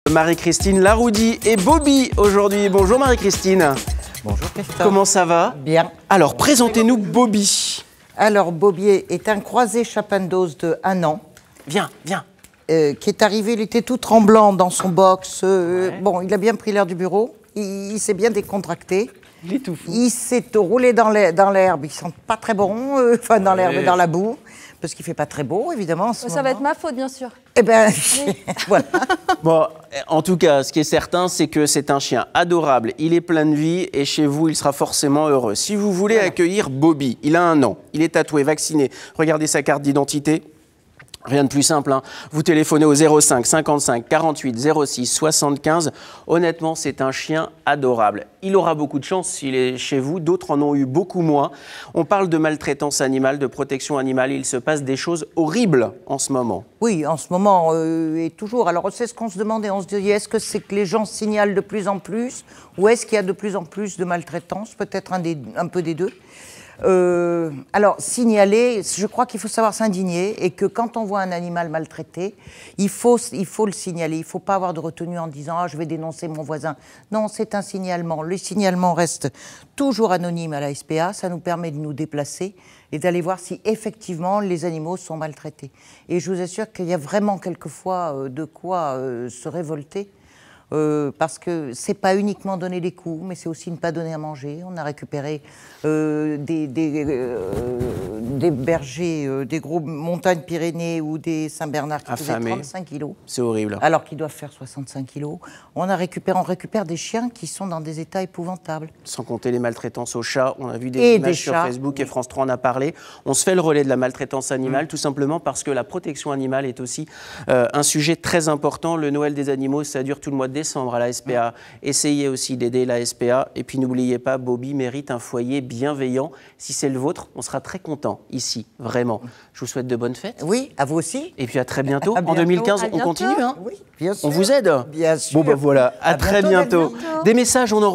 Marie-Christine Laroudy et Bobby aujourd'hui. Bonjour Marie-Christine. Bonjour Christophe. Comment ça va? Bien. Alors, présentez-nous Bobby. Alors, Bobby est un croisé chapandos de 1 an. Viens, viens. Qui est arrivé, il était tout tremblant dans son box. Bon, il a bien pris l'air du bureau. Il s'est bien décontracté. Il est tout fou. Il s'est roulé dans l'herbe. Il sent pas très bon, enfin dans l'herbe, dans la boue, parce qu'il fait pas très beau, évidemment. Ça va être ma faute, bien sûr. Eh ben, voilà. Bon, en tout cas, ce qui est certain, c'est que c'est un chien adorable. Il est plein de vie et chez vous, il sera forcément heureux. Si vous voulez accueillir Bobby, il a 1 an, il est tatoué, vacciné. Regardez sa carte d'identité. Rien de plus simple, hein. Vous téléphonez au 05 55 48 06 75. Honnêtement, c'est un chien adorable. Il aura beaucoup de chance s'il est chez vous, d'autres en ont eu beaucoup moins. On parle de maltraitance animale, de protection animale. Il se passe des choses horribles en ce moment. Oui, en ce moment, et toujours. Alors, c'est ce qu'on se demandait. On se dit, est-ce que c'est que les gens signalent de plus en plus, ou est-ce qu'il y a de plus en plus de maltraitance? Peut-être un peu des deux. Alors, signaler, je crois qu'il faut savoir s'indigner et que quand on voit un animal maltraité, il faut le signaler. Il ne faut pas avoir de retenue en disant « Ah, je vais dénoncer mon voisin ». Non, c'est un signalement. Le signalement reste toujours anonyme à la SPA. Ça nous permet de nous déplacer et d'aller voir si effectivement les animaux sont maltraités. Et je vous assure qu'il y a vraiment quelquefois de quoi se révolter. Parce que c'est pas uniquement donner des coups, mais c'est aussi ne pas donner à manger. On a récupéré des bergers, des gros montagnes Pyrénées ou des Saint-Bernard qui faisaient 35 kilos. C'est horrible. Alors qu'ils doivent faire 65 kilos. On récupère des chiens qui sont dans des états épouvantables. Sans compter les maltraitances aux chats. On a vu des images sur Facebook et France 3 en a parlé. On se fait le relais de la maltraitance animale, tout simplement parce que la protection animale est aussi un sujet très important. Le Noël des animaux, ça dure tout le mois de décembre à la SPA. Essayez aussi d'aider la SPA. Et puis n'oubliez pas, Bobby mérite un foyer bienveillant. Si c'est le vôtre, on sera très content ici, vraiment. Je vous souhaite de bonnes fêtes. Oui, à vous aussi. Et puis à très bientôt. À bientôt. En 2015, À on continue. Hein. Oui, bien sûr. On vous aide. Bien sûr. Bon, ben voilà, à très bientôt. Des messages, on en